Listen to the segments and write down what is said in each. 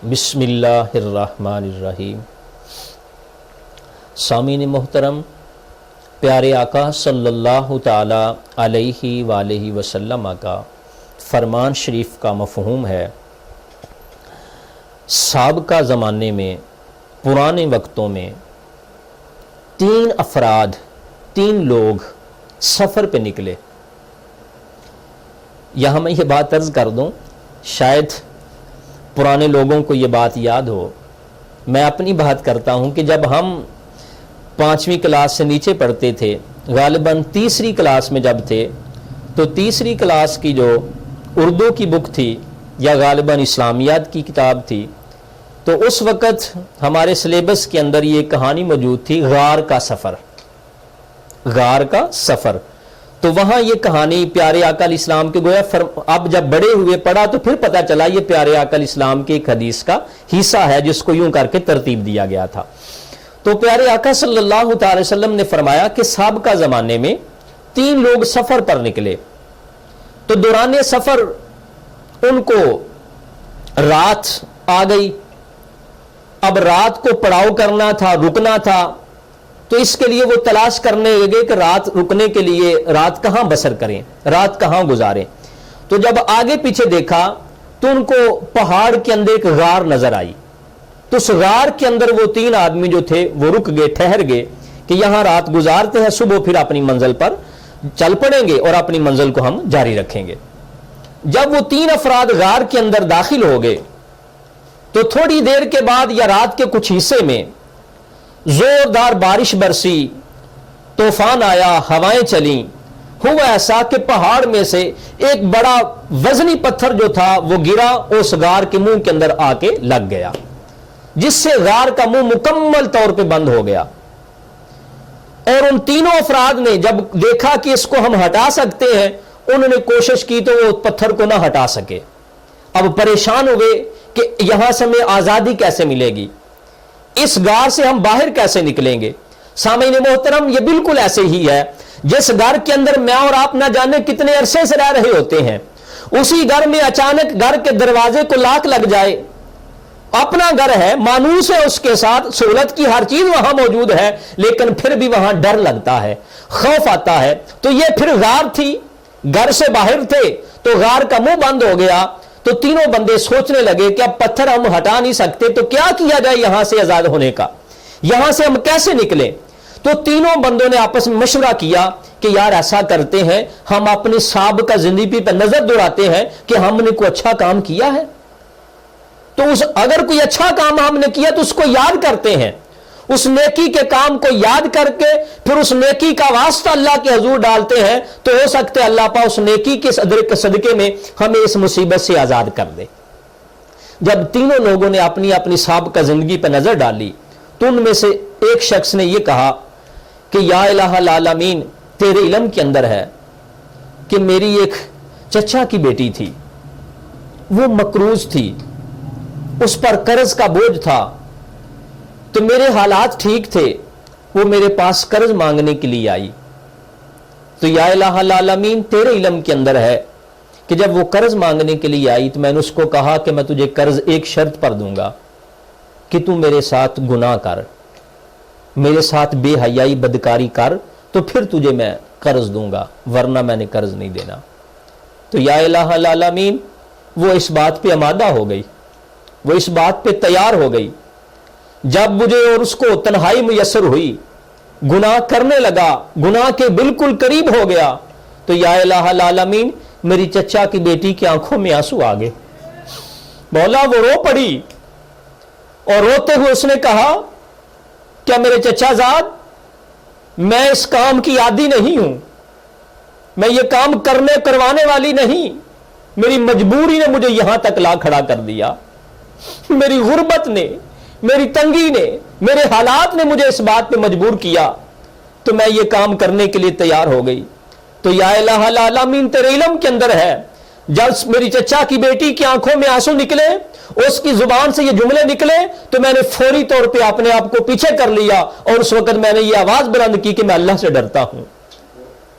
بسم اللہ الرحمن الرحیم۔ سامعین محترم، پیارے آقا صلی اللہ تعالی علیہ وآلہ وسلم کا فرمان شریف کا مفہوم ہے، سابقہ زمانے میں، پرانے وقتوں میں تین لوگ سفر پہ نکلے۔ یہاں میں یہ بات عرض کر دوں، شاید پرانے لوگوں کو یہ بات یاد ہو، میں اپنی بات کرتا ہوں کہ جب ہم 5ویں کلاس سے نیچے پڑھتے تھے، غالباً تیسری کلاس میں جب تھے، تو تیسری کلاس کی جو اردو کی بک تھی یا غالباً اسلامیات کی کتاب تھی، تو اس وقت ہمارے سلیبس کے اندر یہ کہانی موجود تھی، غار کا سفر۔ تو وہاں یہ کہانی پیارے آقا علیہ السلام کے گویا اب جب بڑے ہوئے پڑھا تو پھر پتہ چلا یہ پیارے آقا علیہ السلام کے ایک حدیث کا حصہ ہے جس کو یوں کر کے ترتیب دیا گیا تھا۔ تو پیارے آقا صلی اللہ تعالی وسلم نے فرمایا کہ سابقہ زمانے میں 3 لوگ سفر پر نکلے، تو دوران سفر ان کو رات آ گئی۔ اب رات کو پڑاؤ کرنا تھا، رکنا تھا، تو اس کے لیے وہ تلاش کرنے لگے کہ رات رکنے کے لیے رات کہاں بسر کریں، رات کہاں گزاریں۔ تو جب آگے پیچھے دیکھا تو ان کو پہاڑ کے اندر ایک غار نظر آئی، تو اس غار کے اندر وہ 3 آدمی جو تھے وہ رک گئے، ٹھہر گئے کہ یہاں رات گزارتے ہیں، صبح پھر اپنی منزل پر چل پڑیں گے اور اپنی منزل کو ہم جاری رکھیں گے۔ جب وہ 3 افراد غار کے اندر داخل ہو گئے تو تھوڑی دیر کے بعد یا رات کے کچھ حصے میں زوردار بارش برسی، طوفان آیا، ہوائیں چلیں۔ ہوا ایسا کہ پہاڑ میں سے ایک بڑا وزنی پتھر جو تھا وہ گرا، اس غار کے منہ کے اندر آ کے لگ گیا، جس سے غار کا منہ مکمل طور پہ بند ہو گیا۔ اور ان تینوں افراد نے جب دیکھا کہ اس کو ہم ہٹا سکتے ہیں، انہوں نے کوشش کی تو وہ پتھر کو نہ ہٹا سکے۔ اب پریشان ہوئے کہ یہاں سے ہمیں آزادی کیسے ملے گی، اس غار سے ہم باہر کیسے نکلیں گے۔ سامعین محترم، یہ بالکل ایسے ہی ہے جس گھر کے اندر میں اور آپ نہ جانے کتنے عرصے سے رہ رہے ہوتے ہیں، اسی گھر میں اچانک گھر کے دروازے کو لاک لگ جائے، اپنا گھر ہے، مانوس ہے، اس کے ساتھ سہولت کی ہر چیز وہاں موجود ہے، لیکن پھر بھی وہاں ڈر لگتا ہے، خوف آتا ہے۔ تو یہ پھر غار تھی، گھر سے باہر تھے تو غار کا منہ بند ہو گیا۔ تو تینوں بندے سوچنے لگے کہ اب پتھر ہم ہٹا نہیں سکتے تو کیا کیا جائے یہاں سے آزاد ہونے کا، یہاں سے ہم کیسے نکلیں۔ تو تینوں بندوں نے آپس میں مشورہ کیا کہ یار ایسا کرتے ہیں، ہم اپنی سابقہ زندگی پر نظر دوڑاتے ہیں کہ ہم نے کوئی اچھا کام کیا ہے، تو اگر کوئی اچھا کام ہم نے کیا تو اس کو یاد کرتے ہیں، اس نیکی کے کام کو یاد کر کے پھر اس نیکی کا واسطہ اللہ کے حضور ڈالتے ہیں، تو ہو سکتے اللہ پاک اس نیکی کے صدقے میں ہمیں اس مصیبت سے آزاد کر دے۔ جب تینوں لوگوں نے اپنی اپنی سابقہ زندگی پر نظر ڈالی تو ان میں سے ایک شخص نے یہ کہا کہ یا الہ العالمین، تیرے علم کے اندر ہے کہ میری ایک چچا کی بیٹی تھی، وہ مقروض تھی، اس پر قرض کا بوجھ تھا، تو میرے حالات ٹھیک تھے، وہ میرے پاس قرض مانگنے کے لیے آئی، تو یا الہ العالمین، تیرے علم کے اندر ہے کہ جب وہ قرض مانگنے کے لیے آئی تو میں نے اس کو کہا کہ میں تجھے قرض ایک شرط پر دوں گا کہ تو میرے ساتھ گناہ کر، میرے ساتھ بے حیائی بدکاری کر، تو پھر تجھے میں قرض دوں گا، ورنہ میں نے قرض نہیں دینا۔ تو یا الہ العالمین، وہ اس بات پہ آمادہ ہو گئی، وہ اس بات پہ تیار ہو گئی۔ جب مجھے اور اس کو تنہائی میسر ہوئی، گناہ کرنے لگا، گناہ کے بالکل قریب ہو گیا، تو یا الہ العالمین، میری چچا کی بیٹی کی آنکھوں میں آنسو آ گئے، مولا وہ رو پڑی، اور روتے ہوئے اس نے کہا کیا میرے چچا زاد، میں اس کام کی عادی نہیں ہوں، میں یہ کام کروانے والی نہیں، میری مجبوری نے مجھے یہاں تک لا کھڑا کر دیا، میری غربت نے، میری تنگی نے، میرے حالات نے مجھے اس بات پہ مجبور کیا، تو میں یہ کام کرنے کے لیے تیار ہو گئی۔ تو یا الہ العالمین، تیرے علم کے اندر ہے، جب میری چچا کی بیٹی کی آنکھوں میں آنسو نکلے، اس کی زبان سے یہ جملے نکلے، تو میں نے فوری طور پہ اپنے آپ کو پیچھے کر لیا، اور اس وقت میں نے یہ آواز بلند کی کہ میں اللہ سے ڈرتا ہوں۔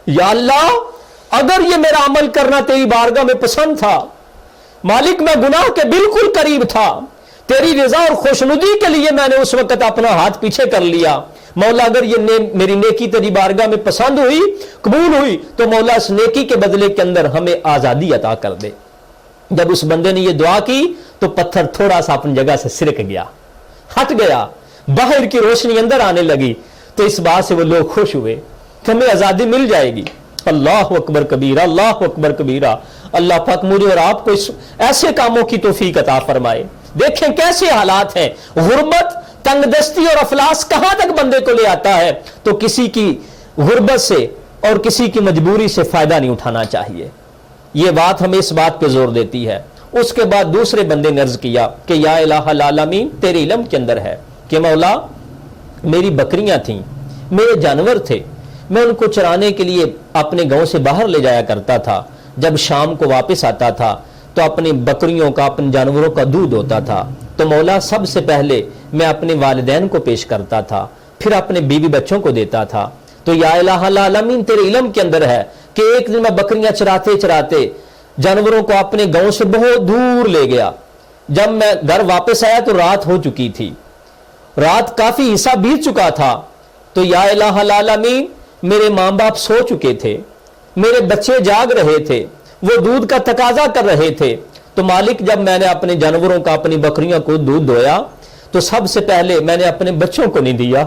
یا اللہ، اگر یہ میرا عمل کرنا تیری بارگاہ میں پسند تھا، مالک میں گناہ کے بالکل قریب تھا، تیری رضا اور خوشنودی کے لیے میں نے اس وقت اپنا ہاتھ پیچھے کر لیا. مولا اگر یہ میری نیکی تیری بارگاہ میں پسند ہوئی, قبول ہوئی, تو مولا اس نیکی کے بدلے کے اندر ہمیں آزادی عطا کر دے. جب اس بندے نے یہ دعا کی تو پتھر تھوڑا سا اپنی جگہ سے سرک گیا, ہٹ گیا, باہر کی روشنی اندر آنے لگی. تو اس بات سے وہ لوگ خوش ہوئے کہ ہمیں آزادی مل جائے گی. اللہ اکبر کبیرہ, اللہ اکبر کبیرہ. اللہ پاک مجھے اور آپ کو اس ایسے کاموں کی توفیق عطا فرمائے. دیکھیں کیسے حالات ہیں. غربت, تنگ دستی اور افلاس کہاں تک بندے کو لے آتا ہے. تو کسی کی غربت سے اور کسی کی مجبوری سے فائدہ نہیں اٹھانا چاہیے. یہ بات ہمیں اس بات پہ زور دیتی ہے. اس کے بعد دوسرے بندے نے عرض کیا کہ یا الہ العالمین, تیرے علم کے اندر ہے کہ مولا میری بکریاں تھیں, میرے جانور تھے, میں ان کو چرانے کے لیے اپنے گاؤں سے باہر لے جایا کرتا تھا. جب شام کو واپس آتا تھا تو اپنی بکریوں کا, اپنے جانوروں کا دودھ ہوتا تھا. تو مولا سب سے پہلے میں اپنے والدین کو پیش کرتا تھا, پھر اپنے بیوی بچوں کو دیتا تھا. تو یا الہ العالمین, تیرے علم کے اندر ہے کہ ایک دن میں بکریاں چراتے چراتے جانوروں کو اپنے گاؤں سے بہت دور لے گیا. جب میں گھر واپس آیا تو رات ہو چکی تھی, رات کافی حصہ بیت چکا تھا. تو یا الہ العالمین, میرے ماں باپ سو چکے تھے, میرے بچے جاگ رہے تھے, وہ دودھ کا تقاضا کر رہے تھے. تو مالک جب میں نے اپنے جانوروں کا, اپنی بکریوں کو دودھ دویا تو سب سے پہلے میں نے اپنے بچوں کو نہیں دیا.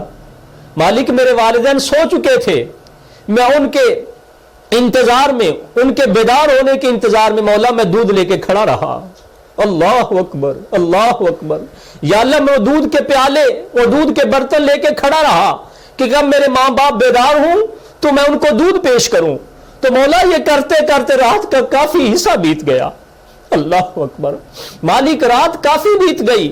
مالک میرے والدین سو چکے تھے, میں ان کے انتظار میں, ان کے بیدار ہونے کے انتظار میں مولا میں دودھ لے کے کھڑا رہا. اللہ اکبر, اللہ اکبر. یا اللہ, میں دودھ کے پیالے, وہ دودھ کے برتن لے کے کھڑا رہا کہ جب میرے ماں باپ بیدار ہوں تو میں ان کو دودھ پیش کروں. تو مولا یہ کرتے کرتے رات کا کافی حصہ بیت گیا. اللہ اکبر. مالک رات کافی بیت گئی,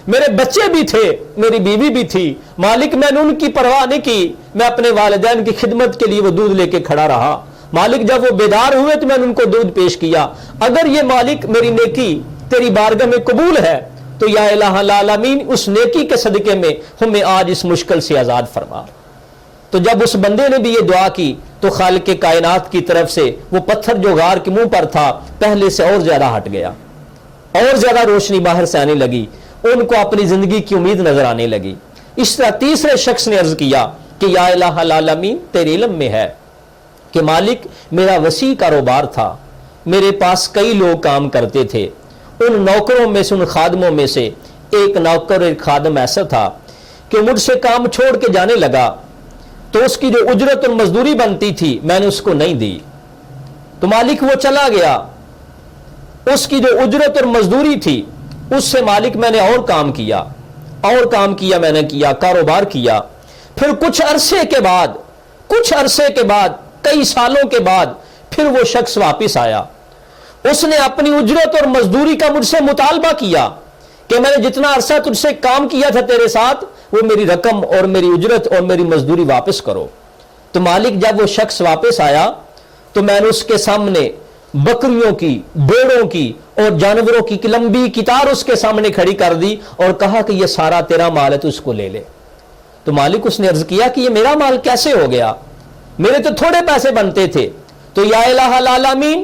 میرے بچے بھی تھے, میری بیوی بھی تھی. مالک میں نے ان کی پرواہ نہیں کی, میں اپنے والدین کی خدمت کے لیے وہ دودھ لے کے کھڑا رہا. مالک جب وہ بیدار ہوئے تو میں نے ان کو دودھ پیش کیا. اگر یہ مالک میری نیکی تیری بارگاہ میں قبول ہے تو یا الہ العالمین, اس نیکی کے صدقے میں ہمیں آج اس مشکل سے آزاد فرما. تو جب اس بندے نے بھی یہ دعا کی تو خالق کائنات کی طرف سے وہ پتھر جو غار کے منہ پر تھا پہلے سے اور زیادہ ہٹ گیا, اور زیادہ روشنی باہر سے آنے لگی, ان کو اپنی زندگی کی امید نظر آنے لگی. اس طرح تیسرے شخص نے عرض کیا کہ یا الہ العالمین, تیرے علم میں ہے کہ مالک میرا وسیع کاروبار تھا, میرے پاس کئی لوگ کام کرتے تھے. ان نوکروں میں سے, ان خادموں میں سے ایک نوکر, ایک خادم ایسا تھا کہ مجھ سے کام چھوڑ کے جانے لگا, تو اس کی جو اجرت اور مزدوری بنتی تھی میں نے اس کو نہیں دی. تو مالک وہ چلا گیا, اس کی جو اجرت اور مزدوری تھی اس سے مالک میں نے اور کام کیا, اور کام کیا, میں نے کیا, کاروبار کیا. پھر کچھ عرصے کے بعد, کئی سالوں کے بعد پھر وہ شخص واپس آیا. اس نے اپنی اجرت اور مزدوری کا مجھ سے مطالبہ کیا کہ میں نے جتنا عرصہ تجھ سے کام کیا تھا تیرے ساتھ وہ میری رقم اور میری اجرت اور میری مزدوری واپس کرو. تو مالک جب وہ شخص واپس آیا تو میں نے اس کے سامنے بکریوں کی, بھیڑوں کی اور جانوروں کی لمبی قطار اس کے سامنے کھڑی کر دی اور کہا کہ یہ سارا تیرا مال ہے, تو اس کو لے لے. تو مالک اس نے عرض کیا کہ یہ میرا مال کیسے ہو گیا, میرے تو تھوڑے پیسے بنتے تھے. تو یا الہ العالمین,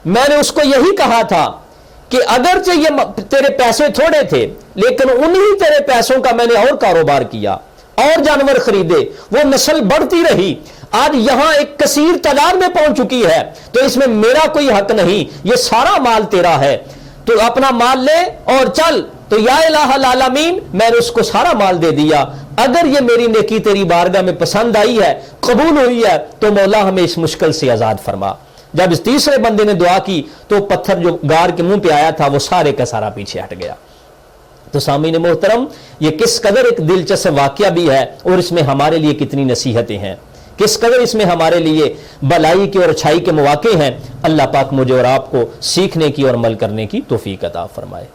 میں نے اس کو یہی کہا تھا کہ اگرچہ یہ تیرے پیسے تھوڑے تھے لیکن انہی تیرے پیسوں کا میں نے اور کاروبار کیا, اور جانور خریدے, وہ نسل بڑھتی رہی, آج یہاں ایک کثیر تعداد میں پہنچ چکی ہے, تو اس میں میرا کوئی حق نہیں, یہ سارا مال تیرا ہے, تو اپنا مال لے اور چل. تو یا الہ العالمین, میں نے اس کو سارا مال دے دیا. اگر یہ میری نیکی تیری بارگاہ میں پسند آئی ہے, قبول ہوئی ہے, تو مولا ہمیں اس مشکل سے آزاد فرما. جب اس تیسرے بندے نے دعا کی تو پتھر جو غار کے منہ پہ آیا تھا وہ سارے کا سارا پیچھے ہٹ گیا. تو سامعین محترم, یہ کس قدر ایک دلچسپ واقعہ بھی ہے اور اس میں ہمارے لیے کتنی نصیحتیں ہیں, کس قدر اس میں ہمارے لیے بلائی کے اور اچھائی کے مواقع ہیں. اللہ پاک مجھے اور آپ کو سیکھنے کی اور عمل کرنے کی توفیق عطا فرمائے.